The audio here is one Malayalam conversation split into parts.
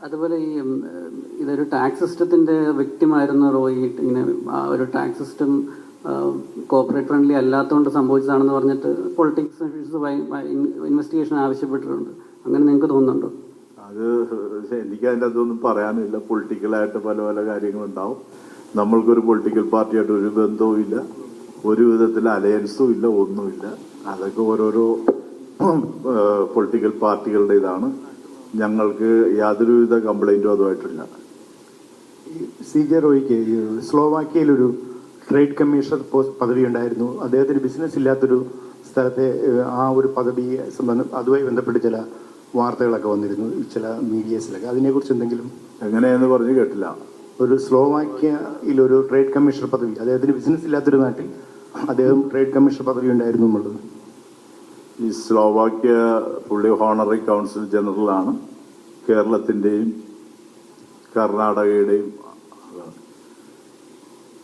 അതുപോലെ ഈ ഇതൊരു ടാക്സ് സിസ്റ്റത്തിൻ്റെ വ്യക്തിമായിരുന്നു റോയി. ഇങ്ങനെ ഒരു ടാക്സ് സിസ്റ്റം കോർപ്പറേറ്റ് ഫ്രണ്ട്ലി അല്ലാത്തതുകൊണ്ട് സംഭവിച്ചതാണെന്ന് പറഞ്ഞിട്ട് പൊളിറ്റിക്സ് ഇൻവെസ്റ്റിഗേഷൻ ആവശ്യപ്പെട്ടിട്ടുണ്ട്. അങ്ങനെ നിങ്ങൾക്ക് തോന്നുന്നുണ്ടോ? അത് എനിക്ക് അതിൻ്റെ അതൊന്നും പറയാനില്ല. പൊളിറ്റിക്കലായിട്ട് പല പല കാര്യങ്ങളുണ്ടാവും. നമ്മൾക്കൊരു പൊളിറ്റിക്കൽ പാർട്ടിയായിട്ട് ഒരു ബന്ധവും ഇല്ല, ഒരു വിധത്തിൽ അലയൻസും ഇല്ല, ഒന്നുമില്ല. അതൊക്കെ ഓരോരോ പൊളിറ്റിക്കൽ പാർട്ടികളുടെ ഇതാണ്. ഞങ്ങൾക്ക് യാതൊരുവിധ കംപ്ലൈൻറ്റും അതുമായിട്ടില്ല. CJ റോയിക്ക് സ്ലോവാക്യയിലൊരു ട്രേഡ് കമ്മീഷണർ പദവി ഉണ്ടായിരുന്നു. അദ്ദേഹത്തിന് ബിസിനസ് ഇല്ലാത്തൊരു സ്ഥലത്തെ ആ ഒരു പദവി അതുമായി ബന്ധപ്പെട്ട് ചില വാർത്തകളൊക്കെ വന്നിരുന്നു ചില മീഡിയസിലൊക്കെ. അതിനെക്കുറിച്ച് എന്തെങ്കിലും? എങ്ങനെയെന്ന് പറഞ്ഞ് കേട്ടില്ല. ഒരു സ്ലോവാക്യയിലൊരു ട്രേഡ് കമ്മീഷണർ പദവി, അദ്ദേഹത്തിന് ബിസിനസ് ഇല്ലാത്തൊരു നാട്ടിൽ അദ്ദേഹം ട്രേഡ് കമ്മീഷണർ പദവി ഉണ്ടായിരുന്നു എന്നുള്ളത്. ഈ സ്ലോവാക്യ പുള്ളി ഹോണറി കൗൺസിൽ ജനറലാണ്. കേരളത്തിൻ്റെയും കർണാടകയുടെയും.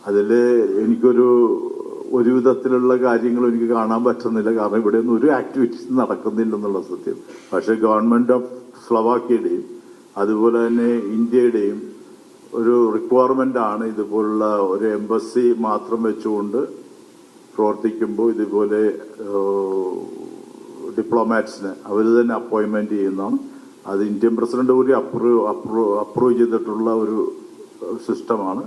അതിൽ ഒരു വിധത്തിലുള്ള കാര്യങ്ങളും എനിക്ക് കാണാൻ പറ്റുന്നില്ല. കാരണം ഇവിടെയൊന്നും ഒരു ആക്ടിവിറ്റീസ് നടക്കുന്നില്ലെന്നുള്ള സത്യം. പക്ഷേ ഗവൺമെൻറ് ഓഫ് സ്ലോവാക്യയുടെയും അതുപോലെ തന്നെ ഇന്ത്യയുടെയും ഒരു റിക്വയർമെൻ്റ് ആണ് ഇതുപോലുള്ള ഒരു എംബസി മാത്രം വെച്ചുകൊണ്ട് പ്രവർത്തിക്കുമ്പോൾ ഇതുപോലെ ഡിപ്ലോമാറ്റ്സിന് അവർ തന്നെ അപ്പോയിൻമെൻറ്റ് ചെയ്യുന്നതാണ്. അത് ഇന്ത്യൻ പ്രസിഡന്റ് കൂടി അപ്രൂവ് ചെയ്തിട്ടുള്ള ഒരു സിസ്റ്റമാണ്.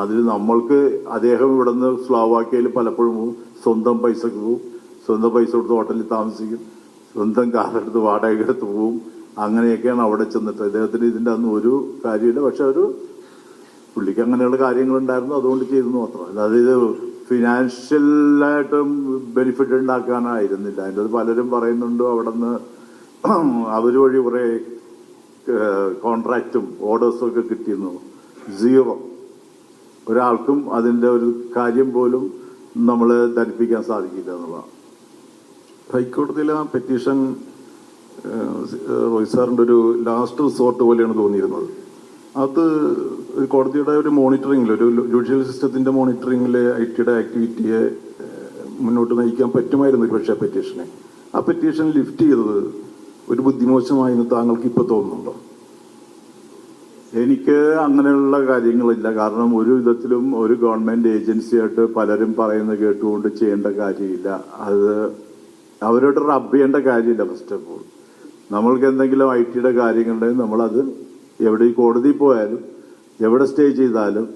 അതിൽ നമ്മൾക്ക് അദ്ദേഹം ഇവിടുന്ന് സ്ലോവാക്യയിൽ പലപ്പോഴും പോകും, സ്വന്തം പൈസക്ക് പോവും, സ്വന്തം പൈസ കൊടുത്ത് ഹോട്ടലിൽ താമസിക്കും, സ്വന്തം കാറെടുത്ത് വാടകയെടുത്ത് പോവും. അങ്ങനെയൊക്കെയാണ് അവിടെ ചെന്നിട്ട്. അദ്ദേഹത്തിന് ഇതിൻ്റെ അന്ന് ഒരു കാര്യമില്ല. പക്ഷെ പുള്ളിക്ക് അങ്ങനെയുള്ള കാര്യങ്ങളുണ്ടായിരുന്നു, അതുകൊണ്ട് ചെയ്തെന്ന് മാത്രം. അതായത് ഇത് ഫിനാൻഷ്യലായിട്ടും ബെനിഫിറ്റ് ഉണ്ടാക്കാനായിരുന്നില്ല. അതിൻ്റെ പലരും പറയുന്നുണ്ട് അവിടെ നിന്ന് അവർ വഴി കുറേ കോൺട്രാക്റ്റും ഓർഡേഴ്സും ഒക്കെ കിട്ടിയിരുന്നു. സീറോ. ഒരാൾക്കും അതിൻ്റെ ഒരു കാര്യം പോലും നമ്മൾ ധരിപ്പിക്കാൻ സാധിക്കില്ല എന്നുള്ളതാണ്. ഹൈക്കോടതിയിലെ ആ പെറ്റീഷൻ റോയ് സാറിൻ്റെ ഒരു ലാസ്റ്റ് റിസോർട്ട് പോലെയാണ് തോന്നിയിരുന്നത്. അത് കോടതിയുടെ ഒരു മോണിറ്ററിങ്ങിൽ, ഒരു ജുഡീഷ്യൽ സിസ്റ്റത്തിൻ്റെ മോണിറ്ററിങ്ങിൽ IT-യുടെ ആക്ടിവിറ്റിയെ മുന്നോട്ട് നയിക്കാൻ പറ്റുമായിരുന്നു ഒരു പക്ഷേ പെറ്റീഷനെ. ആ പെറ്റീഷൻ ലിഫ്റ്റ് ചെയ്തത് ഒരു ബുദ്ധിമോശമായെന്ന് താങ്കൾക്ക് ഇപ്പോൾ തോന്നുന്നുണ്ടോ? എനിക്ക് അങ്ങനെയുള്ള കാര്യങ്ങളില്ല. കാരണം ഒരു വിധത്തിലും ഒരു ഗവൺമെൻറ് ഏജൻസിയായിട്ട് പലരും പറയുന്നത് കേട്ടുകൊണ്ട് ചെയ്യേണ്ട കാര്യമില്ല. അത് അവരോട് റബ്ബ് ചെയ്യേണ്ട കാര്യമില്ല. ഫസ്റ്റ് ഓഫ് ഓൾ നമ്മൾക്ക് എന്തെങ്കിലും IT-യുടെ കാര്യങ്ങളുണ്ടെങ്കിൽ നമ്മളത് എവിടെ കോടതി പോയാലും എവിടെ സ്റ്റേ ചെയ്താലും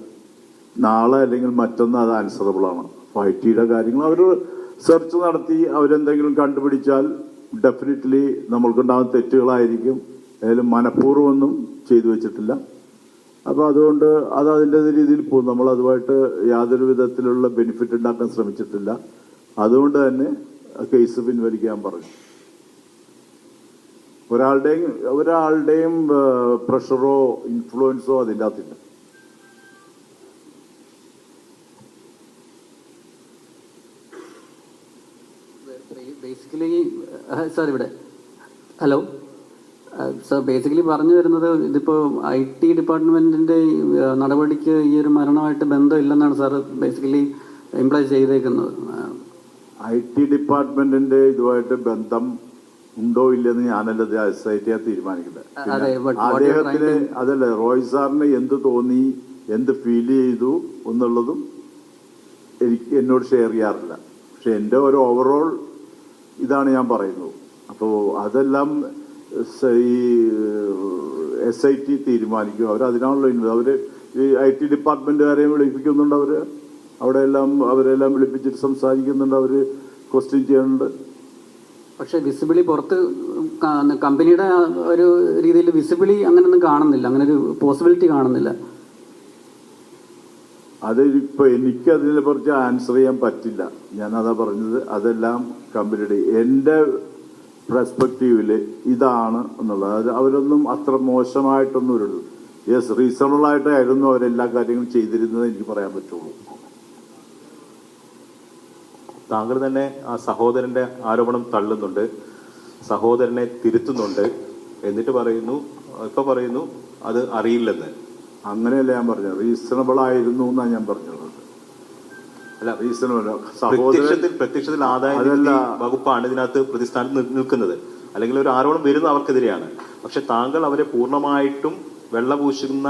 നാളെ അല്ലെങ്കിൽ മറ്റൊന്ന് അത് ആൻസറബിളാണ്. അപ്പോൾ IT-യുടെ കാര്യങ്ങൾ അവർ സെർച്ച് നടത്തി അവരെന്തെങ്കിലും കണ്ടുപിടിച്ചാൽ ഡെഫിനറ്റ്ലി നമ്മൾക്കുണ്ടാകുന്ന തെറ്റുകളായിരിക്കും. ഏതായാലും മനഃപൂർവ്വമൊന്നും ചെയ്തു വെച്ചിട്ടില്ല. അപ്പോൾ അതുകൊണ്ട് അത് അതിൻ്റെ രീതിയിൽ പോകും. നമ്മൾ അതുമായിട്ട് യാതൊരു വിധത്തിലുള്ള ബെനിഫിറ്റ് ഉണ്ടാക്കാൻ ശ്രമിച്ചിട്ടില്ല. അതുകൊണ്ട് തന്നെ കേസ് പിൻവലിക്കാൻ പറഞ്ഞു. ഒരാളുടെയും പ്രഷറോ ഇൻഫ്ലുവൻസോ അതിൻ്റെ അകത്തില്ല. ബേസിക്കലി സാർ ഇവിടെ ഹലോ സാർ, ബേസിക്കലി പറഞ്ഞു വരുന്നത് ഇതിപ്പോൾ IT ഡിപ്പാർട്ട്മെൻറ്റിൻ്റെ നടപടിക്ക് ഈ ഒരു മരണമായിട്ട് ബന്ധമില്ലെന്നാണ് സാർ ബേസിക്കലി ഇംപ്ലൈ ചെയ്തേക്കുന്നത്. IT ഡിപ്പാർട്ട്മെന്റിന്റെ ഇതുമായിട്ട് ബന്ധം ഉണ്ടോ ഇല്ലെന്ന് ഞാനല്ലത് SIT തീരുമാനിക്കുന്നത്. അദ്ദേഹത്തിന് അതല്ല, റോയ് സാറിന് എന്ത് തോന്നി, എന്ത് ഫീൽ ചെയ്തു എന്നുള്ളതും എന്നോട് ഷെയർ ചെയ്യാറില്ല. പക്ഷെ എൻ്റെ ഒരു ഓവറോൾ ഇതാണ് ഞാൻ പറയുന്നത്. അപ്പോൾ അതെല്ലാം ഈ SIT തീരുമാനിക്കും. അവരതിനാണല്ലോ അവർ ഈ IT ഡിപ്പാർട്ട്മെന്റുകാരെയും വിളിപ്പിക്കുന്നുണ്ട്. അവരെല്ലാം വിളിപ്പിച്ചിട്ട് സംസാരിക്കുന്നുണ്ട്, അവർ ക്വസ്റ്റ്യൻ ചെയ്യുന്നുണ്ട്. പക്ഷെ വിസിബിളി പുറത്ത് കമ്പനിയുടെ ഒരു രീതിയിൽ വിസിബിളി അങ്ങനെയൊന്നും കാണുന്നില്ല, അങ്ങനെ ഒരു പോസിബിലിറ്റി കാണുന്നില്ല. അത് ഇപ്പോൾ എനിക്ക് അതിനെ കുറിച്ച് ആൻസർ ചെയ്യാൻ പറ്റില്ല. ഞാനതാ പറഞ്ഞത്. അതെല്ലാം കമ്പനിയുടെ എൻ്റെ പെർസ്പെക്റ്റീവിൽ ഇതാണ് എന്നുള്ളത്. അത് അവരൊന്നും അത്ര മോശമായിട്ടൊന്നും ഒരു റീസണബിളായിട്ടായിരുന്നു അവരെല്ലാ കാര്യങ്ങളും ചെയ്തിരുന്നത് എനിക്ക് പറയാൻ പറ്റുള്ളൂ. താങ്കൾ തന്നെ ആ സഹോദരന്റെ ആരോപണം തള്ളുന്നുണ്ട്, സഹോദരനെ തിരുത്തുന്നുണ്ട്, എന്നിട്ട് പറയുന്നു അത് അറിയില്ലെന്ന്. അങ്ങനെയല്ല ഞാൻ പറഞ്ഞത്. റീസണബിൾ ആയിരുന്നു എന്നാണ് ഞാൻ പറഞ്ഞത്. അല്ല, പ്രത്യക്ഷത്തിൽ ആദായ വകുപ്പാണ് ഇതിനകത്ത് പ്രതിസ്ഥാനത്ത് നിൽക്കുന്നത്. അല്ലെങ്കിൽ ഒരു ആരോപണം വരുന്നത് അവർക്കെതിരെയാണ്. പക്ഷെ താങ്കൾ അവരെ പൂർണ്ണമായിട്ടും വെള്ളപൂശുന്ന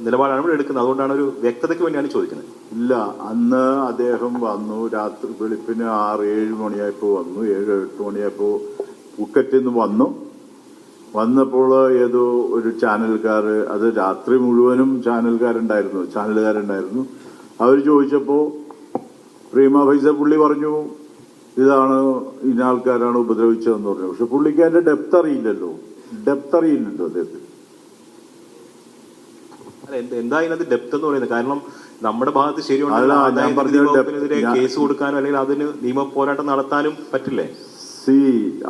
നിലപാടാണ് ഇവിടെ എടുക്കുന്നത്. അതുകൊണ്ടാണ് ഒരു വ്യക്തതയ്ക്ക് വേണ്ടിയാണ് ചോദിക്കുന്നത്. ഇല്ല, അന്ന് അദ്ദേഹം വന്നു, രാത്രി വെളുപ്പിന് 6-7 മണിയായപ്പോൾ വന്നു, 7-8 മണിയായപ്പോൾ പൂക്കറ്റിൽ നിന്ന് വന്നപ്പോൾ ഏതോ ഒരു ചാനൽക്കാർ, അത് രാത്രി മുഴുവനും ചാനലുകാരുണ്ടായിരുന്നു. അവർ ചോദിച്ചപ്പോൾ പ്രീമ ഫൈസ പുള്ളി പറഞ്ഞു ഇതാണ് ഇന്ന ആൾക്കാരാണ് ഉപദ്രവിച്ചതെന്ന് പറഞ്ഞു. പക്ഷെ പുള്ളിക്ക് അതിന്റെ ഡെപ്ത് അറിയില്ലല്ലോ അദ്ദേഹത്തിന്. എന്താ ഇതിനകത്ത് ഡെപ്ത് എന്ന് പറയുന്നത്? കാരണം നമ്മുടെ ഭാഗത്ത് അല്ല, ശരിയുണ്ടെങ്കിൽ ഞാൻ വകുപ്പിനെതിരെ കേസ് കൊടുക്കാനോ അല്ലെങ്കിൽ അതിന് നിയമ പോരാട്ടം നടത്താനും പറ്റില്ലേ?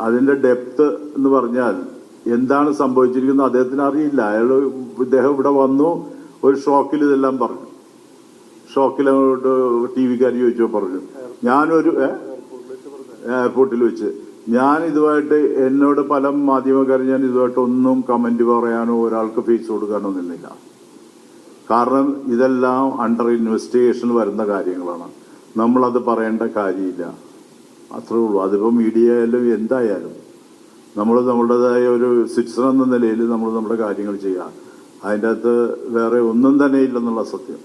അതിന്റെ ഡെപ്ത് എന്ന് പറഞ്ഞാൽ എന്താണ് സംഭവിച്ചിരിക്കുന്നത് അദ്ദേഹത്തിന് അറിയില്ല. ഇദ്ദേഹം ഇവിടെ വന്നു, ഒരു ഷോക്കിൽ ഇതെല്ലാം പറഞ്ഞു. ഷോക്കിൽ അങ്ങോട്ട് TV-കാർ ചോദിച്ചോ പറഞ്ഞു. ഞാനൊരു എയർപോർട്ടിൽ വെച്ച് ഇതുമായിട്ട് എന്നോട് പല മാധ്യമക്കാരും ഞാൻ ഇതുമായിട്ട് ഒന്നും കമന്റ് പറയാനോ ഒരാൾക്ക് ഫേസ് കൊടുക്കാനോ നിന്നില്ല. കാരണം ഇതെല്ലാം അണ്ടർ ഇൻവെസ്റ്റിഗേഷൻ വരുന്ന കാര്യങ്ങളാണ്. നമ്മളത് പറയേണ്ട കാര്യമില്ല, അത്രേ ഉള്ളൂ. അതിപ്പോൾ മീഡിയ ആയാലും എന്തായാലും നമ്മൾ നമ്മുടേതായ ഒരു സിറ്റിസൺ എന്ന നിലയിൽ നമ്മൾ നമ്മുടെ കാര്യങ്ങൾ ചെയ്യുക. അതിൻ്റെ അകത്ത് വേറെ ഒന്നും തന്നെ ഇല്ലെന്നുള്ള സത്യം.